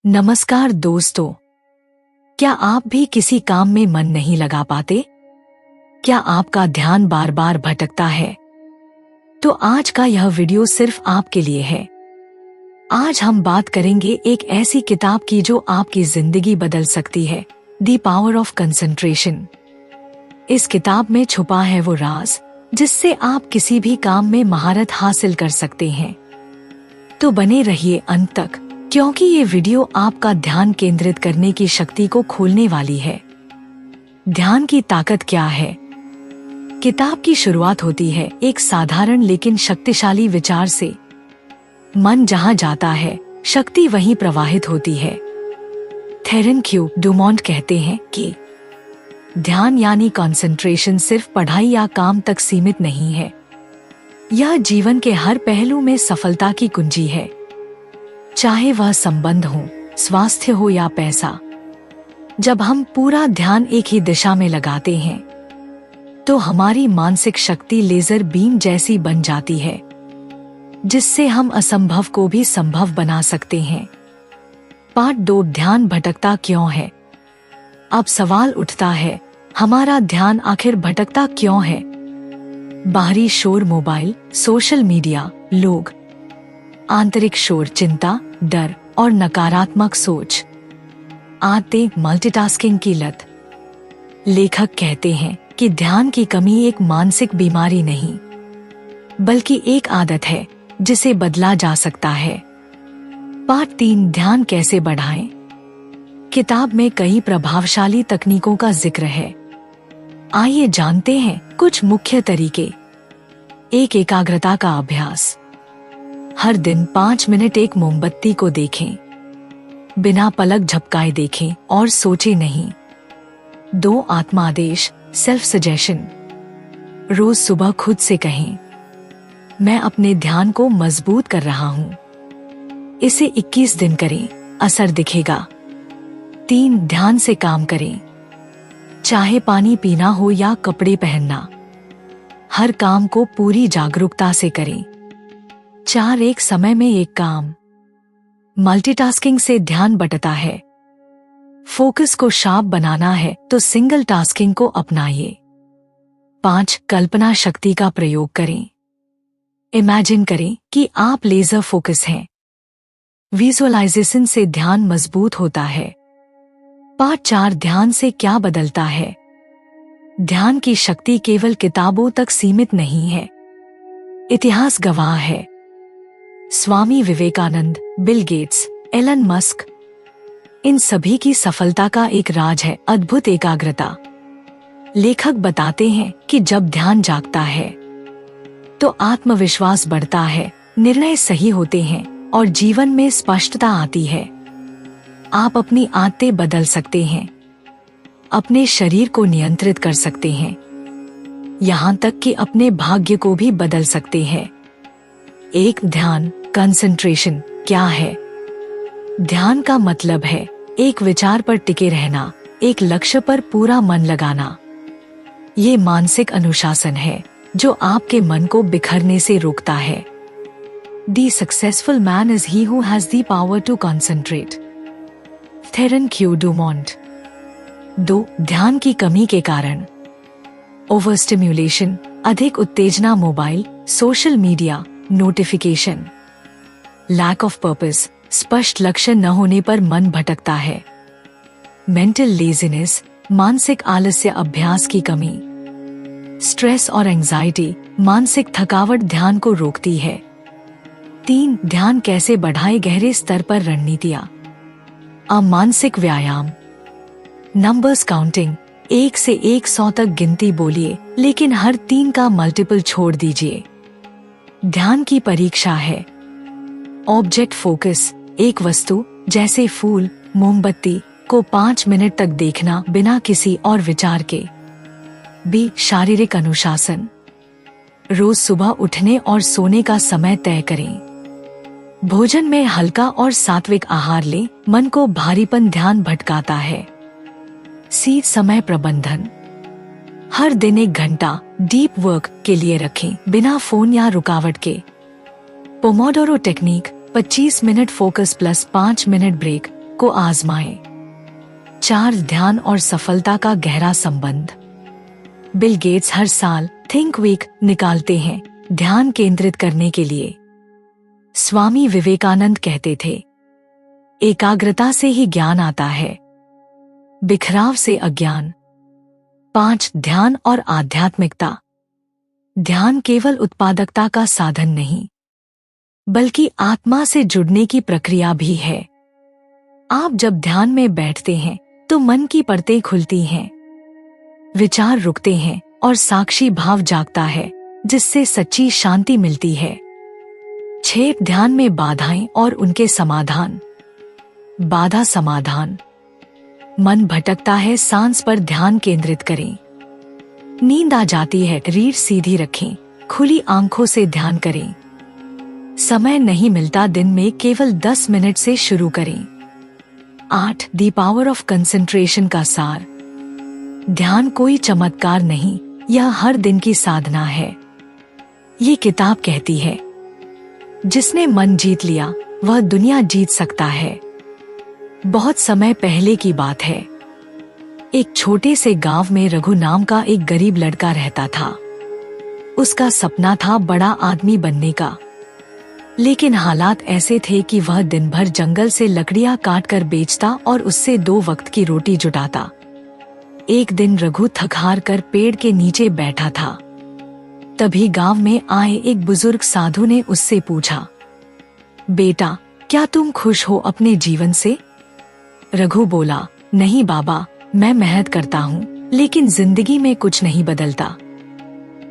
नमस्कार दोस्तों, क्या आप भी किसी काम में मन नहीं लगा पाते? क्या आपका ध्यान बार बार भटकता है? तो आज का यह वीडियो सिर्फ आपके लिए है। आज हम बात करेंगे एक ऐसी किताब की जो आपकी जिंदगी बदल सकती है, द पावर ऑफ कंसंट्रेशन। इस किताब में छुपा है वो राज जिससे आप किसी भी काम में महारत हासिल कर सकते हैं। तो बने रहिए अंत तक, क्योंकि ये वीडियो आपका ध्यान केंद्रित करने की शक्ति को खोलने वाली है। ध्यान की ताकत क्या है? किताब की शुरुआत होती है एक साधारण लेकिन शक्तिशाली विचार से। मन जहाँ जाता है, शक्ति वहीं प्रवाहित होती है। थेरेनक्यू डुमोंट कहते हैं कि ध्यान यानी कंसंट्रेशन सिर्फ पढ़ाई या काम तक सीमित नहीं है। यह जीवन के हर पहलू में सफलता की कुंजी है, चाहे वह संबंध हो, स्वास्थ्य हो या पैसा। जब हम पूरा ध्यान एक ही दिशा में लगाते हैं, तो हमारी मानसिक शक्ति लेजर बीम जैसी बन जाती है, जिससे हम असंभव को भी संभव बना सकते हैं। पार्ट 2, ध्यान भटकता क्यों है? अब सवाल उठता है, हमारा ध्यान आखिर भटकता क्यों है? बाहरी शोर, मोबाइल, सोशल मीडिया, लोग, आंतरिक शोर, चिंता, डर और नकारात्मक सोच, आते मल्टीटास्किंग की लत। लेखक कहते हैं कि ध्यान की कमी एक मानसिक बीमारी नहीं, बल्कि एक आदत है जिसे बदला जा सकता है। पार्ट 3, ध्यान कैसे बढ़ाएं? किताब में कई प्रभावशाली तकनीकों का जिक्र है। आइए जानते हैं कुछ मुख्य तरीके। एक, एकाग्रता का अभ्यास। हर दिन 5 मिनट एक मोमबत्ती को देखें, बिना पलक झपकाए देखें और सोचे नहीं। 2, आत्मादेश, सेल्फ सजेशन। रोज सुबह खुद से कहें, मैं अपने ध्यान को मजबूत कर रहा हूँ। इसे 21 दिन करें, असर दिखेगा। 3, ध्यान से काम करें, चाहे पानी पीना हो या कपड़े पहनना, हर काम को पूरी जागरूकता से करें। 4, एक समय में एक काम। मल्टीटास्किंग से ध्यान बंटता है। फोकस को शार्प बनाना है तो सिंगल टास्किंग को अपनाइए। 5, कल्पना शक्ति का प्रयोग करें। इमेजिन करें कि आप लेजर फोकस हैं। विजुअलाइजेशन से ध्यान मजबूत होता है। पार्ट 4, ध्यान से क्या बदलता है? ध्यान की शक्ति केवल किताबों तक सीमित नहीं है। इतिहास गवाह है। Swami Vivekananda, Bill Gates, Elon Musk, इन सभी की सफलता का एक राज है अद्भुत एकाग्रता। लेखक बताते हैं कि जब ध्यान जागता है तो आत्मविश्वास बढ़ता है, निर्णय सही होते हैं और जीवन में स्पष्टता आती है। आप अपनी आदतें बदल सकते हैं, अपने शरीर को नियंत्रित कर सकते हैं, यहाँ तक कि अपने भाग्य को भी बदल सकते हैं। एक, ध्यान कंसंट्रेशन क्या है? ध्यान का मतलब है एक विचार पर टिके रहना, एक लक्ष्य पर पूरा मन लगाना। ये मानसिक अनुशासन है जो आपके मन को बिखरने से रोकता है। The successful man is he who has the power to concentrate. थेरेनक्यू Dumont. 2, ध्यान की कमी के कारण। ओवर स्टिम्युलेशन, अधिक उत्तेजना, mobile, social media, notification. Lack of purpose, स्पष्ट लक्ष्य न होने पर मन भटकता है। मेंटल लेजीनेस, मानसिक आलस्य, अभ्यास की कमी। स्ट्रेस और एंजाइटी, मानसिक थकावट ध्यान को रोकती है। 3, ध्यान कैसे बढ़ाए? गहरे स्तर पर रणनीतियां। मानसिक व्यायाम। नंबर्स काउंटिंग, 1 से 100 तक गिनती बोलिए, लेकिन हर 3 का मल्टीपल छोड़ दीजिए। ध्यान की परीक्षा है। ऑब्जेक्ट फोकस, एक वस्तु जैसे फूल, मोमबत्ती को 5 मिनट तक देखना बिना किसी और विचार के। बी, शारीरिक अनुशासन। रोज सुबह उठने और सोने का समय तय करें। भोजन में हल्का और सात्विक आहार लें, मन को भारीपन ध्यान भटकाता है। सी, समय प्रबंधन। हर दिन 1 घंटा डीप वर्क के लिए रखें, बिना फोन या रुकावट के। Pomodoro technique, 25 minute focus plus 5 minute break, को आजमाएं। 4 ध्यान और सफलता का गहरा संबंध। बिल गेट्स हर साल थिंक वीक निकालते हैं ध्यान केंद्रित करने के लिए। स्वामी विवेकानंद कहते थे, एकाग्रता से ही ज्ञान आता है, बिखराव से अज्ञान। 5 ध्यान और आध्यात्मिकता। ध्यान केवल उत्पादकता का साधन नहीं, बल्कि आत्मा से जुड़ने की प्रक्रिया भी है। आप जब ध्यान में बैठते हैं तो मन की परतें खुलती हैं, विचार रुकते हैं और साक्षी भाव जागता है, जिससे सच्ची शांति मिलती है। 6 ध्यान में बाधाएं और उनके समाधान। बाधा समाधान। मन भटकता है, सांस पर ध्यान केंद्रित करें। नींद आ जाती है, रीढ़ सीधी रखें, खुली आंखों से ध्यान करें। समय नहीं मिलता, दिन में केवल 10 मिनट से शुरू करें। 8 द पावर ऑफ कंसंट्रेशन का सार। ध्यान कोई चमत्कार नहीं, यह हर दिन की साधना है। ये किताब कहती है, जिसने मन जीत लिया वह दुनिया जीत सकता है। बहुत समय पहले की बात है। एक छोटे से गांव में रघु नाम का एक गरीब लड़का रहता था। उसका सपना था बड़ा आदमी बनने का, लेकिन हालात ऐसे थे कि वह दिन भर जंगल से लकड़ियां काट कर बेचता और उससे 2 वक्त की रोटी जुटाता। एक दिन रघु थक हार कर पेड़ के नीचे बैठा था। तभी गांव में आए एक बुजुर्ग साधु ने उससे पूछा, बेटा, क्या तुम खुश हो अपने जीवन से? रघु बोला, नहीं बाबा, मैं मेहनत करता हूँ, लेकिन जिंदगी में कुछ नहीं बदलता।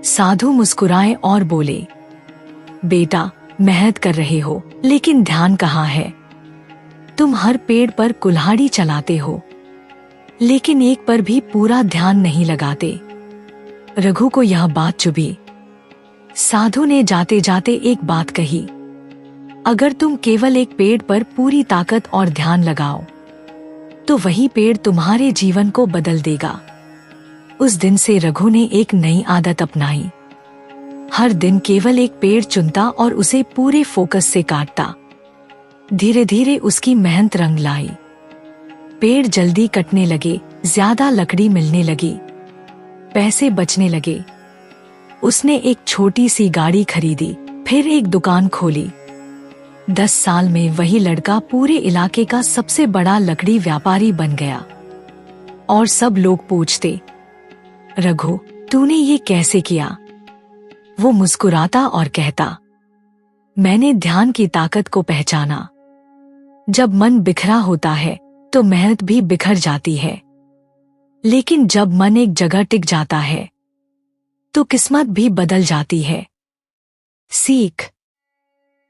साधु मुस्कुराए और बोले, बेटा, मेहनत कर रहे हो, लेकिन ध्यान कहाँ है? तुम हर पेड़ पर कुल्हाड़ी चलाते हो, लेकिन एक पर भी पूरा ध्यान नहीं लगाते। रघु को यह बात चुभी। साधु ने जाते जाते एक बात कही, अगर तुम केवल एक पेड़ पर पूरी ताकत और ध्यान लगाओ, तो वही पेड़ तुम्हारे जीवन को बदल देगा। उस दिन से रघु ने एक नई आदत अपनाई। हर दिन केवल एक पेड़ चुनता और उसे पूरे फोकस से काटता। धीरे धीरे उसकी मेहनत रंग लाई। पेड़ जल्दी कटने लगे, ज्यादा लकड़ी मिलने लगी, पैसे बचने लगे। उसने एक छोटी सी गाड़ी खरीदी, फिर एक दुकान खोली। 10 साल में वही लड़का पूरे इलाके का सबसे बड़ा लकड़ी व्यापारी बन गया। और सब लोग पूछते, रघु, तूने ये कैसे किया? वो मुस्कुराता और कहता, मैंने ध्यान की ताकत को पहचाना। जब मन बिखरा होता है तो मेहनत भी बिखर जाती है, लेकिन जब मन एक जगह टिक जाता है तो किस्मत भी बदल जाती है। सीख।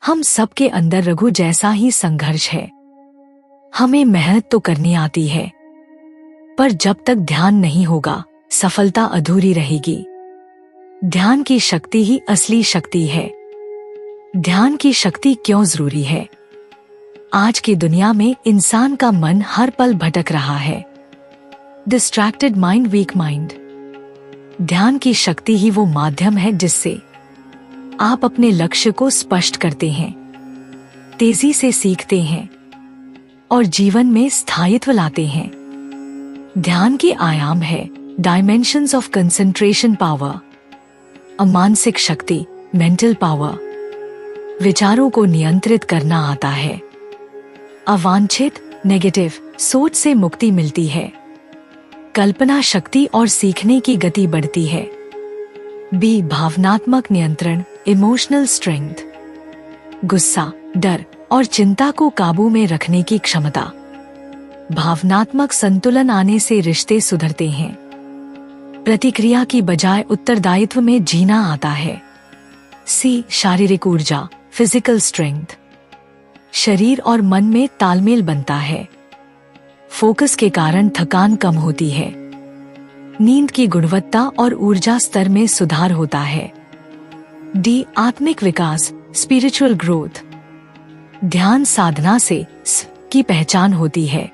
हम सबके अंदर रघु जैसा ही संघर्ष है। हमें मेहनत तो करनी आती है, पर जब तक ध्यान नहीं होगा, सफलता अधूरी रहेगी। ध्यान की शक्ति ही असली शक्ति है। ध्यान की शक्ति क्यों जरूरी है? आज की दुनिया में इंसान का मन हर पल भटक रहा है। Distracted mind, weak mind. ध्यान की शक्ति ही वो माध्यम है जिससे आप अपने लक्ष्य को स्पष्ट करते हैं, तेजी से सीखते हैं और जीवन में स्थायित्व लाते हैं। ध्यान के आयाम है डायमेंशंस ऑफ कंसंट्रेशन पावर। मानसिक शक्ति, मेंटल पावर। विचारों को नियंत्रित करना आता है। अवांछित, नेगेटिव सोच से मुक्ति मिलती है। कल्पना शक्ति और सीखने की गति बढ़ती है। बी, भावनात्मक नियंत्रण, इमोशनल स्ट्रेंथ। गुस्सा, डर और चिंता को काबू में रखने की क्षमता। भावनात्मक संतुलन आने से रिश्ते सुधरते हैं। प्रतिक्रिया की बजाय उत्तरदायित्व में जीना आता है। सी, शारीरिक ऊर्जा, फिजिकल स्ट्रेंथ। शरीर और मन में तालमेल बनता है। फोकस के कारण थकान कम होती है। नींद की गुणवत्ता और ऊर्जा स्तर में सुधार होता है। डी, आत्मिक विकास, स्पिरिचुअल ग्रोथ। ध्यान साधना से स की पहचान होती है।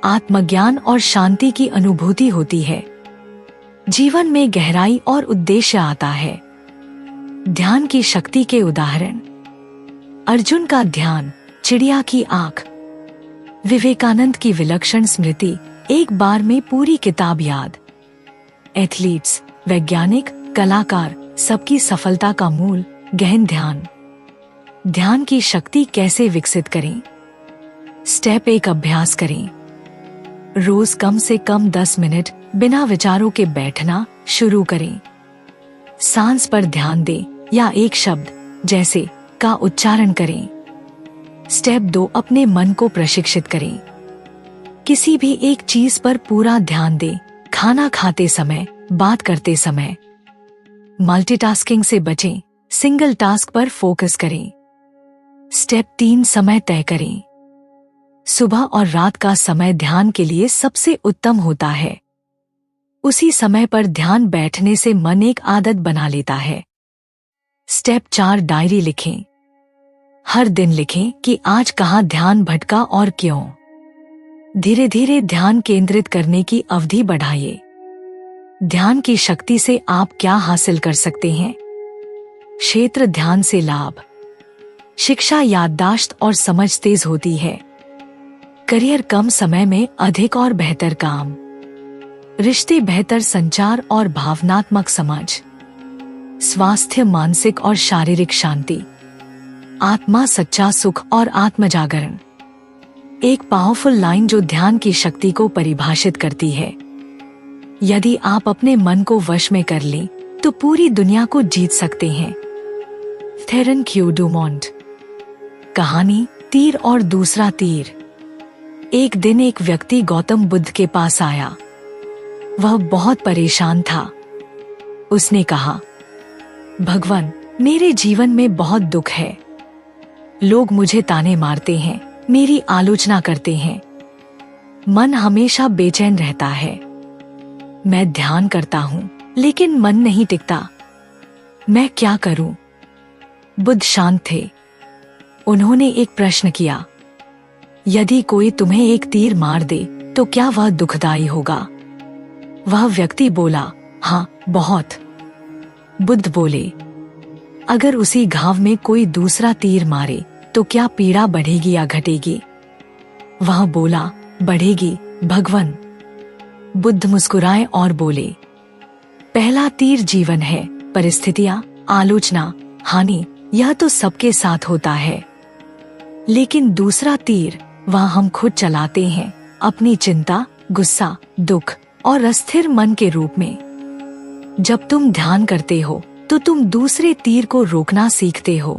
आत्मज्ञान और शांति की अनुभूति होती है। जीवन में गहराई और उद्देश्य आता है। ध्यान की शक्ति के उदाहरण, अर्जुन का ध्यान, चिड़िया की आंख, विवेकानंद की विलक्षण स्मृति, एक बार में पूरी किताब याद। एथलीट्स, वैज्ञानिक, कलाकार, सबकी सफलता का मूल गहन ध्यान। ध्यान की शक्ति कैसे विकसित करें? स्टेप 1, अभ्यास करें। रोज कम से कम 10 मिनट बिना विचारों के बैठना शुरू करें। सांस पर ध्यान दें या एक शब्द जैसे का उच्चारण करें। स्टेप 2, अपने मन को प्रशिक्षित करें। किसी भी एक चीज पर पूरा ध्यान दें, खाना खाते समय, बात करते समय। मल्टीटास्किंग से बचें, सिंगल टास्क पर फोकस करें। स्टेप 3, समय तय करें। सुबह और रात का समय ध्यान के लिए सबसे उत्तम होता है। उसी समय पर ध्यान बैठने से मन एक आदत बना लेता है। स्टेप 4, डायरी लिखें। हर दिन लिखें कि आज कहाँ ध्यान भटका और क्यों। धीरे धीरे ध्यान केंद्रित करने की अवधि बढ़ाइए। ध्यान की शक्ति से आप क्या हासिल कर सकते हैं? क्षेत्र ध्यान से लाभ। शिक्षा, याददाश्त और समझ तेज होती है। करियर, कम समय में अधिक और बेहतर काम। रिश्ते, बेहतर संचार और भावनात्मक समझ। स्वास्थ्य, मानसिक और शारीरिक शांति। आत्मा, सच्चा सुख और आत्म जागरण। एक पावरफुल लाइन जो ध्यान की शक्ति को परिभाषित करती है। यदि आप अपने मन को वश में कर लें तो पूरी दुनिया को जीत सकते हैं। Theron Q Dumont. कहानी, तीर और दूसरा तीर। एक दिन एक व्यक्ति गौतम बुद्ध के पास आया। वह बहुत परेशान था। उसने कहा, भगवान, मेरे जीवन में बहुत दुख है। लोग मुझे ताने मारते हैं, मेरी आलोचना करते हैं। मन हमेशा बेचैन रहता है। मैं ध्यान करता हूँ लेकिन मन नहीं टिकता। मैं क्या करूं? बुद्ध शांत थे। उन्होंने एक प्रश्न किया, यदि कोई तुम्हें एक तीर मार दे तो क्या वह दुखदाई होगा? वह व्यक्ति बोला, हाँ, बहुत। बुद्ध बोले, अगर उसी घाव में कोई दूसरा तीर मारे तो क्या पीड़ा बढ़ेगी या घटेगी? वह बोला, बढ़ेगी भगवान। बुद्ध मुस्कुराए और बोले, पहला तीर जीवन है, परिस्थितियां, आलोचना, हानि, यह तो सबके साथ होता है। लेकिन दूसरा तीर वह हम खुद चलाते हैं, अपनी चिंता, गुस्सा, दुख और अस्थिर मन के रूप में। जब तुम ध्यान करते हो तो तुम दूसरे तीर को रोकना सीखते हो।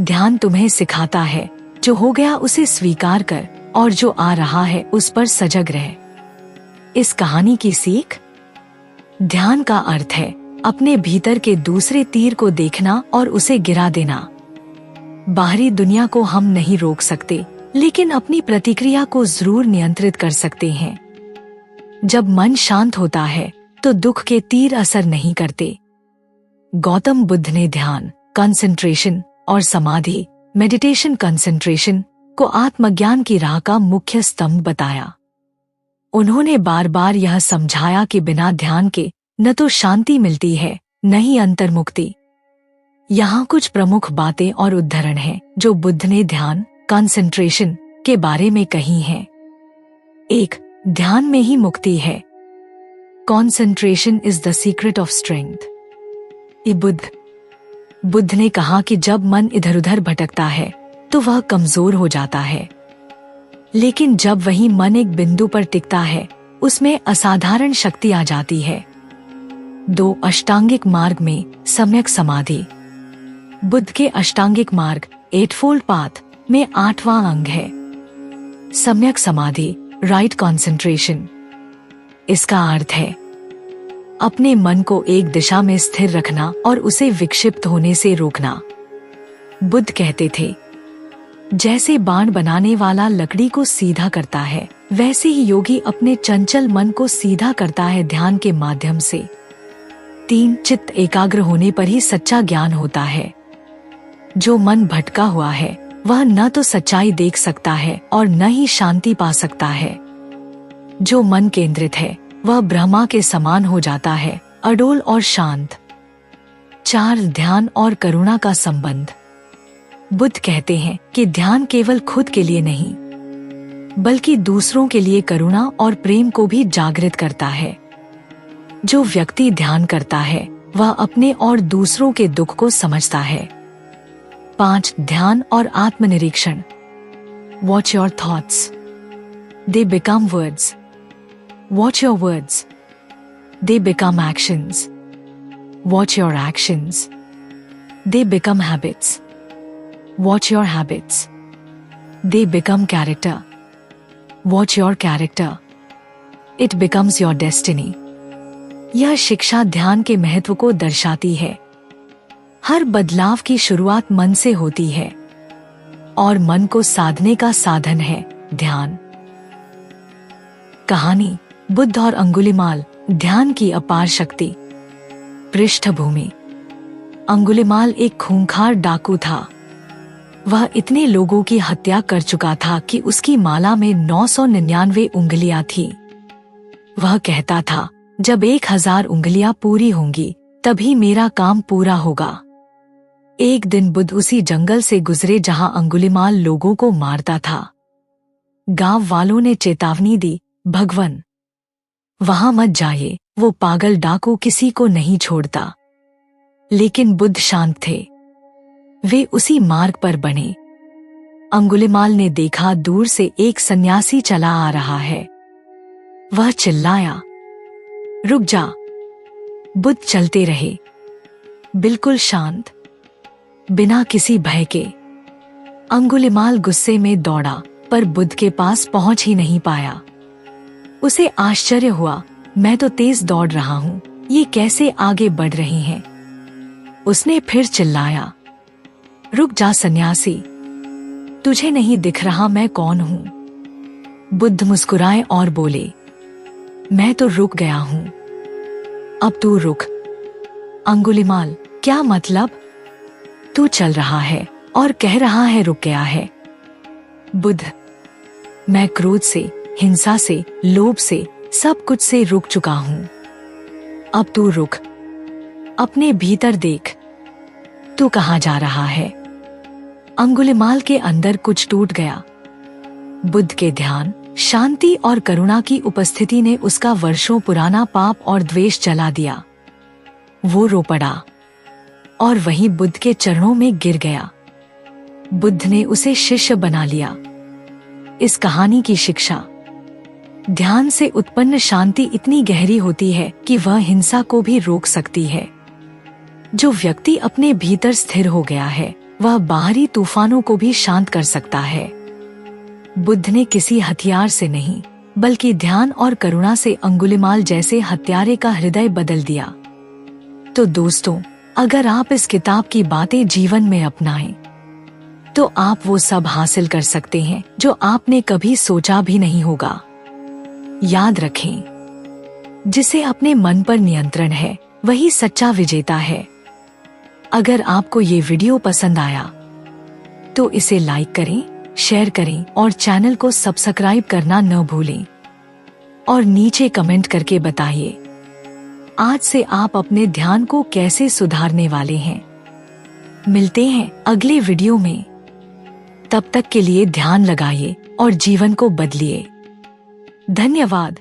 ध्यान तुम्हें सिखाता है, जो हो गया उसे स्वीकार कर और जो आ रहा है उस पर सजग रह। इस कहानी की सीख, ध्यान का अर्थ है अपने भीतर के दूसरे तीर को देखना और उसे गिरा देना। बाहरी दुनिया को हम नहीं रोक सकते, लेकिन अपनी प्रतिक्रिया को जरूर नियंत्रित कर सकते हैं। जब मन शांत होता है तो दुख के तीर असर नहीं करते। गौतम बुद्ध ने ध्यान, कंसंट्रेशन और समाधि, मेडिटेशन, कंसंट्रेशन को आत्मज्ञान की राह का मुख्य स्तंभ बताया। उन्होंने बार बार यह समझाया कि बिना ध्यान के न तो शांति मिलती है, न ही अंतर्मुक्ति। यहाँ कुछ प्रमुख बातें और उद्धरण हैं जो बुद्ध ने ध्यान, कंसंट्रेशन के बारे में कही हैं। 1. ध्यान में ही मुक्ति है। Concentration is the secret of strength. Buddha ने कहा कि जब मन इधर उधर भटकता है तो वह कमजोर हो जाता है, लेकिन जब वही मन एक बिंदु पर टिकता है उसमें असाधारण शक्ति आ जाती है। 2. अष्टांगिक मार्ग में सम्यक समाधि। बुद्ध के अष्टांगिक मार्ग, 8फोल्ड पाथ में 8वां अंग है सम्यक समाधि, राइट कंसंट्रेशन। इसका अर्थ है अपने मन को एक दिशा में स्थिर रखना और उसे विक्षिप्त होने से रोकना। बुद्ध कहते थे, जैसे बाण बनाने वाला लकड़ी को सीधा करता है, वैसे ही योगी अपने चंचल मन को सीधा करता है ध्यान के माध्यम से। 3. चित्त एकाग्र होने पर ही सच्चा ज्ञान होता है। जो मन भटका हुआ है वह न तो सच्चाई देख सकता है और न ही शांति पा सकता है। जो मन केंद्रित है वह ब्रह्मा के समान हो जाता है, अडोल और शांत। 4. ध्यान और करुणा का संबंध। बुद्ध कहते हैं कि ध्यान केवल खुद के लिए नहीं, बल्कि दूसरों के लिए करुणा और प्रेम को भी जागृत करता है। जो व्यक्ति ध्यान करता है वह अपने और दूसरों के दुख को समझता है। 5. ध्यान और आत्मनिरीक्षण। Watch your thoughts. They become words. Watch your words. They become actions. Watch your actions. They become habits. Watch your habits. They become character. Watch your character. It becomes your destiny. यह शिक्षा ध्यान के महत्व को दर्शाती है। हर बदलाव की शुरुआत मन से होती है और मन को साधने का साधन है ध्यान। कहानी, बुद्ध और अंगुलिमाल, ध्यान की अपार शक्ति। पृष्ठभूमि। अंगुलिमाल एक खूंखार डाकू था। वह इतने लोगों की हत्या कर चुका था कि उसकी माला में 999 उंगलियां थी। वह कहता था, जब 1000 उंगलियां पूरी होंगी तभी मेरा काम पूरा होगा। एक दिन बुद्ध उसी जंगल से गुजरे जहां अंगुलिमाल लोगों को मारता था। गांव वालों ने चेतावनी दी, भगवन, वहां मत जाइए, वो पागल डाकू किसी को नहीं छोड़ता। लेकिन बुद्ध शांत थे। वे उसी मार्ग पर बने। अंगुलिमाल ने देखा दूर से एक सन्यासी चला आ रहा है। वह चिल्लाया, रुक जा। बुद्ध चलते रहे, बिल्कुल शांत, बिना किसी भय के। अंगुलिमाल गुस्से में दौड़ा पर बुद्ध के पास पहुंच ही नहीं पाया। उसे आश्चर्य हुआ, मैं तो तेज दौड़ रहा हूं, ये कैसे आगे बढ़ रहे हैं। उसने फिर चिल्लाया, रुक जा सन्यासी, तुझे नहीं दिख रहा मैं कौन हूं। बुद्ध मुस्कुराए और बोले, मैं तो रुक गया हूं, अब तू रुक। अंगुलिमाल, क्या मतलब? तू चल रहा है और कह रहा है रुक गया है। बुद्ध, मैं क्रोध से, हिंसा से, लोभ से, सब कुछ से रुक चुका हूं। अब तू रुक, अपने भीतर देख, तू कहां जा रहा है। अंगुलिमाल के अंदर कुछ टूट गया। बुद्ध के ध्यान, शांति और करुणा की उपस्थिति ने उसका वर्षों पुराना पाप और द्वेष जला दिया। वो रो पड़ा और वहीं बुद्ध के चरणों में गिर गया। बुद्ध ने उसे शिष्य बना लिया। इस कहानी की शिक्षा, ध्यान से उत्पन्न शांति इतनी गहरी होती है कि वह हिंसा को भी रोक सकती है। जो व्यक्ति अपने भीतर स्थिर हो गया है वह बाहरी तूफानों को भी शांत कर सकता है। बुद्ध ने किसी हथियार से नहीं बल्कि ध्यान और करुणा से अंगुलिमाल जैसे हत्यारे का हृदय बदल दिया। तो दोस्तों, अगर आप इस किताब की बातें जीवन में अपनाएं, तो आप वो सब हासिल कर सकते हैं जो आपने कभी सोचा भी नहीं होगा। याद रखें, जिसे अपने मन पर नियंत्रण है वही सच्चा विजेता है। अगर आपको ये वीडियो पसंद आया तो इसे लाइक करें, शेयर करें और चैनल को सब्सक्राइब करना न भूलें। और नीचे कमेंट करके बताइए, आज से आप अपने ध्यान को कैसे सुधारने वाले हैं। मिलते हैं अगले वीडियो में। तब तक के लिए ध्यान लगाइए और जीवन को बदलिए। धन्यवाद।